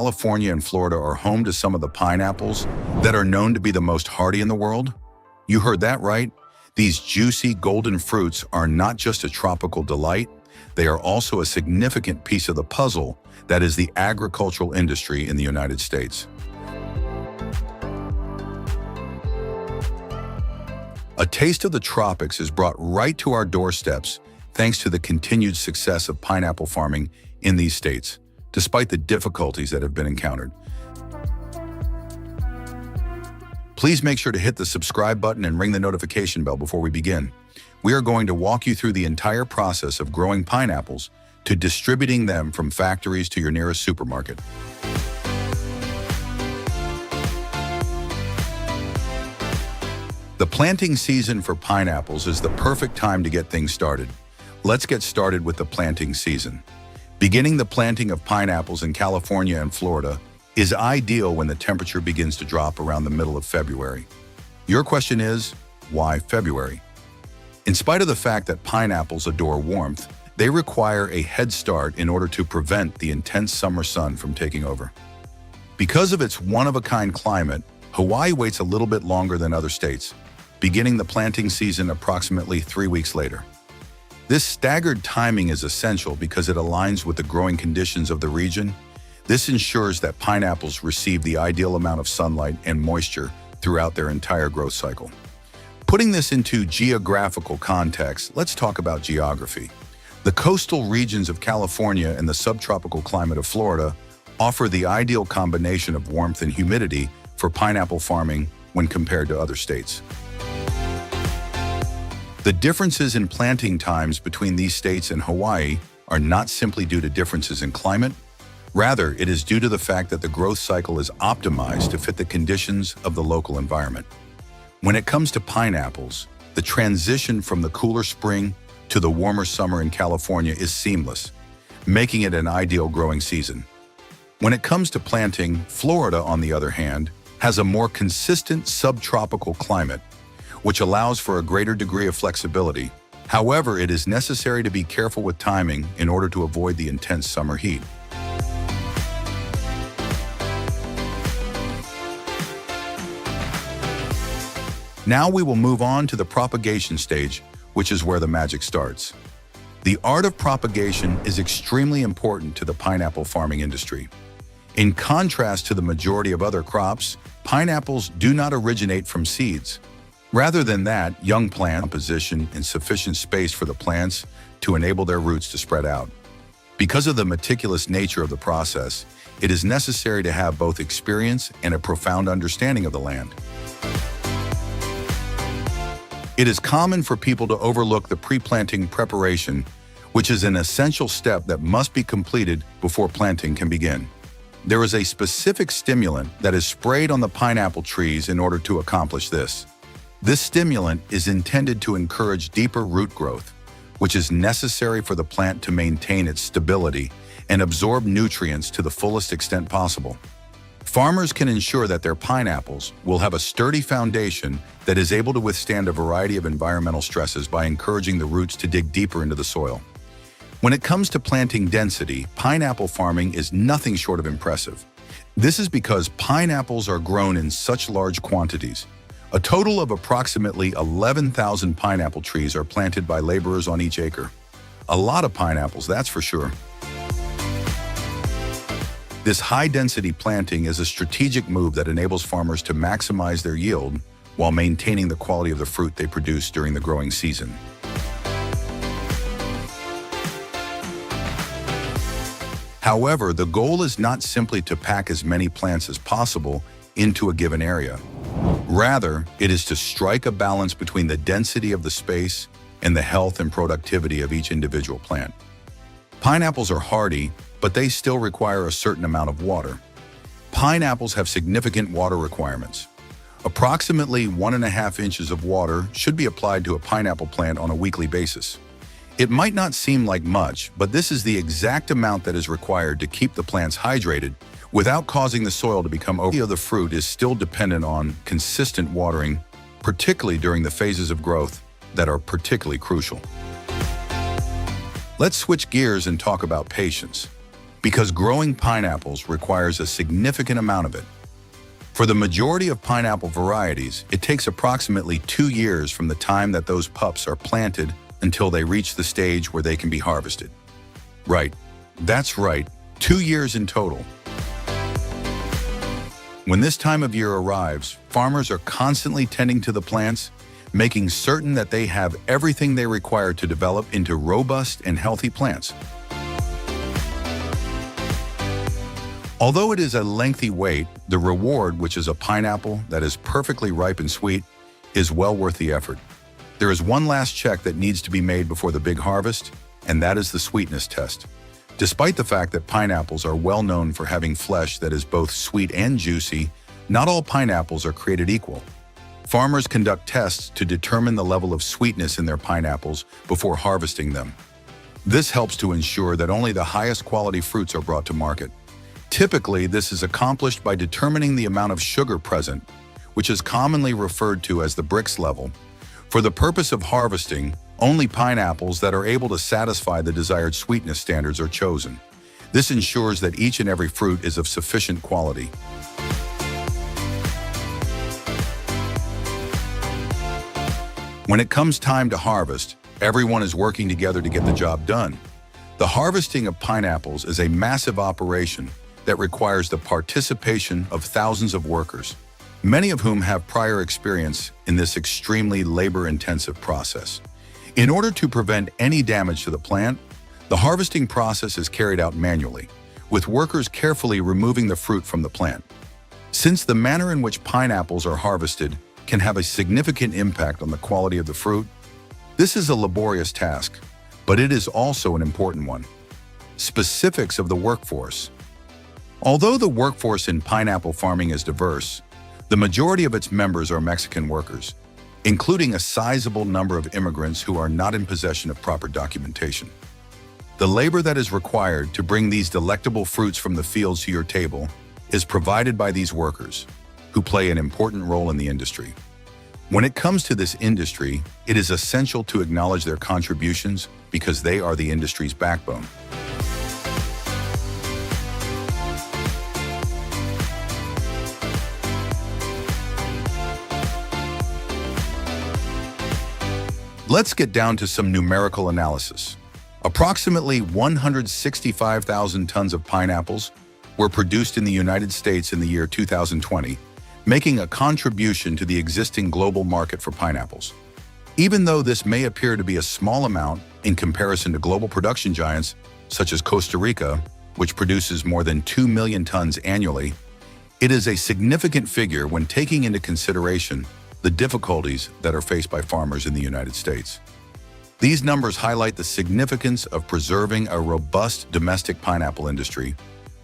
California and Florida are home to some of the pineapples that are known to be the most hardy in the world? You heard that right. These juicy golden fruits are not just a tropical delight, they are also a significant piece of the puzzle that is the agricultural industry in the United States. A taste of the tropics is brought right to our doorsteps thanks to the continued success of pineapple farming in these states, despite the difficulties that have been encountered. Please make sure to hit the subscribe button and ring the notification bell before we begin. We are going to walk you through the entire process of growing pineapples to distributing them from factories to your nearest supermarket. The planting season for pineapples is the perfect time to get things started. Let's get started with the planting season. Beginning the planting of pineapples in California and Florida is ideal when the temperature begins to drop around the middle of February. Your question is, why February? In spite of the fact that pineapples adore warmth, they require a head start in order to prevent the intense summer sun from taking over. Because of its one-of-a-kind climate, Hawaii waits a little bit longer than other states, beginning the planting season approximately 3 weeks later. This staggered timing is essential because it aligns with the growing conditions of the region. This ensures that pineapples receive the ideal amount of sunlight and moisture throughout their entire growth cycle. Putting this into geographical context, let's talk about geography. The coastal regions of California and the subtropical climate of Florida offer the ideal combination of warmth and humidity for pineapple farming when compared to other states. The differences in planting times between these states and Hawaii are not simply due to differences in climate. Rather, it is due to the fact that the growth cycle is optimized to fit the conditions of the local environment. When it comes to pineapples, the transition from the cooler spring to the warmer summer in California is seamless, making it an ideal growing season. When it comes to planting, Florida, on the other hand, has a more consistent subtropical climate, which allows for a greater degree of flexibility. However, it is necessary to be careful with timing in order to avoid the intense summer heat. Now we will move on to the propagation stage, which is where the magic starts. The art of propagation is extremely important to the pineapple farming industry. In contrast to the majority of other crops, pineapples do not originate from seeds. Rather than that, young plant position and sufficient space for the plants to enable their roots to spread out. Because of the meticulous nature of the process, it is necessary to have both experience and a profound understanding of the land. It is common for people to overlook the pre-planting preparation, which is an essential step that must be completed before planting can begin. There is a specific stimulant that is sprayed on the pineapple trees in order to accomplish this. This stimulant is intended to encourage deeper root growth, which is necessary for the plant to maintain its stability and absorb nutrients to the fullest extent possible. Farmers can ensure that their pineapples will have a sturdy foundation that is able to withstand a variety of environmental stresses by encouraging the roots to dig deeper into the soil. When it comes to planting density, pineapple farming is nothing short of impressive. This is because pineapples are grown in such large quantities. A total of approximately 11,000 pineapple trees are planted by laborers on each acre. A lot of pineapples, that's for sure. This high-density planting is a strategic move that enables farmers to maximize their yield while maintaining the quality of the fruit they produce during the growing season. However, the goal is not simply to pack as many plants as possible into a given area. Rather, it is to strike a balance between the density of the space and the health and productivity of each individual plant. Pineapples are hardy, but they still require a certain amount of water. Pineapples have significant water requirements. Approximately 1.5 inches of water should be applied to a pineapple plant on a weekly basis. It might not seem like much, but this is the exact amount that is required to keep the plants hydrated without causing the soil to become over. The fruit is still dependent on consistent watering, particularly during the phases of growth that are particularly crucial. Let's switch gears and talk about patience. because growing pineapples requires a significant amount of it. For the majority of pineapple varieties, it takes approximately 2 years from the time that those pups are planted until they reach the stage where they can be harvested. Right, that's right, 2 years in total. When this time of year arrives, farmers are constantly tending to the plants, making certain that they have everything they require to develop into robust and healthy plants. Although it is a lengthy wait, the reward, which is a pineapple that is perfectly ripe and sweet, is well worth the effort. There is one last check that needs to be made before the big harvest, and that is the sweetness test. Despite the fact that pineapples are well known for having flesh that is both sweet and juicy, not all pineapples are created equal. Farmers conduct tests to determine the level of sweetness in their pineapples before harvesting them. This helps to ensure that only the highest quality fruits are brought to market. Typically, this is accomplished by determining the amount of sugar present, which is commonly referred to as the Brix level. For the purpose of harvesting, only pineapples that are able to satisfy the desired sweetness standards are chosen. This ensures that each and every fruit is of sufficient quality. When it comes time to harvest, everyone is working together to get the job done. The harvesting of pineapples is a massive operation that requires the participation of thousands of workers, many of whom have prior experience in this extremely labor-intensive process. In order to prevent any damage to the plant, the harvesting process is carried out manually, with workers carefully removing the fruit from the plant. Since the manner in which pineapples are harvested can have a significant impact on the quality of the fruit, this is a laborious task, but it is also an important one. Specifics of the workforce. Although the workforce in pineapple farming is diverse, the majority of its members are Mexican workers, including a sizable number of immigrants who are not in possession of proper documentation. The labor that is required to bring these delectable fruits from the fields to your table is provided by these workers, who play an important role in the industry. When it comes to this industry, it is essential to acknowledge their contributions because they are the industry's backbone. Let's get down to some numerical analysis. Approximately 165,000 tons of pineapples were produced in the United States in the year 2020, making a contribution to the existing global market for pineapples. Even though this may appear to be a small amount in comparison to global production giants such as Costa Rica, which produces more than 2 million tons annually, it is a significant figure when taking into consideration the difficulties that are faced by farmers in the United States. These numbers highlight the significance of preserving a robust domestic pineapple industry,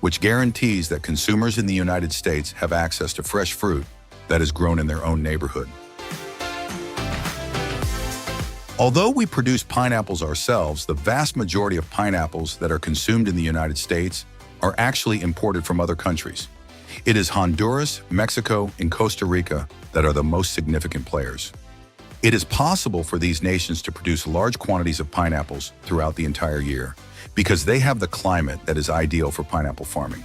which guarantees that consumers in the United States have access to fresh fruit that is grown in their own neighborhood. Although we produce pineapples ourselves, the vast majority of pineapples that are consumed in the United States are actually imported from other countries. It is Honduras, Mexico, and Costa Rica that are the most significant players. It is possible for these nations to produce large quantities of pineapples throughout the entire year because they have the climate that is ideal for pineapple farming.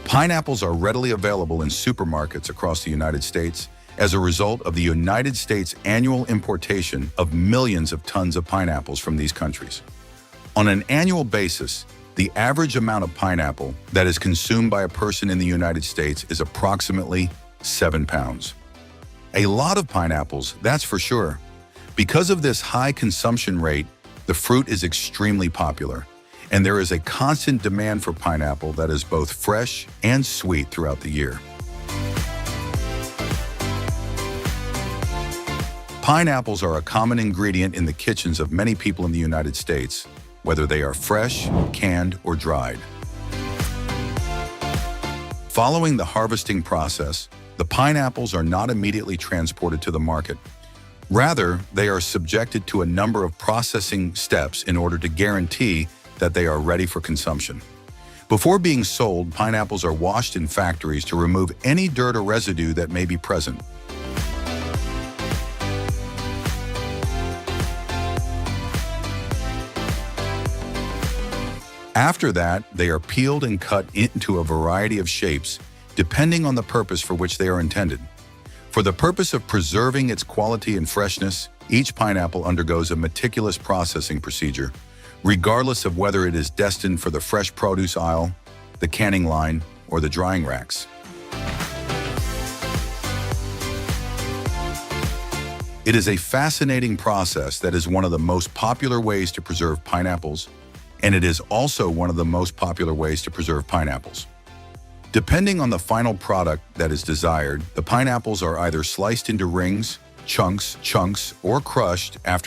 Pineapples are readily available in supermarkets across the United States as a result of the United States' annual importation of millions of tons of pineapples from these countries. On an annual basis, the average amount of pineapple that is consumed by a person in the United States is approximately 7 pounds. A lot of pineapples, that's for sure. Because of this high consumption rate, the fruit is extremely popular, and there is a constant demand for pineapple that is both fresh and sweet throughout the year. Pineapples are a common ingredient in the kitchens of many people in the United States, whether they are fresh, canned, or dried. Following the harvesting process, the pineapples are not immediately transported to the market. Rather, they are subjected to a number of processing steps in order to guarantee that they are ready for consumption. Before being sold, pineapples are washed in factories to remove any dirt or residue that may be present. After that, they are peeled and cut into a variety of shapes, depending on the purpose for which they are intended. For the purpose of preserving its quality and freshness, each pineapple undergoes a meticulous processing procedure, regardless of whether it is destined for the fresh produce aisle, the canning line, or the drying racks. It is a fascinating process that is one of the most popular ways to preserve pineapples, and it is also one of the most popular ways to preserve pineapples. Depending on the final product that is desired, the pineapples are either sliced into rings, chunks, or crushed after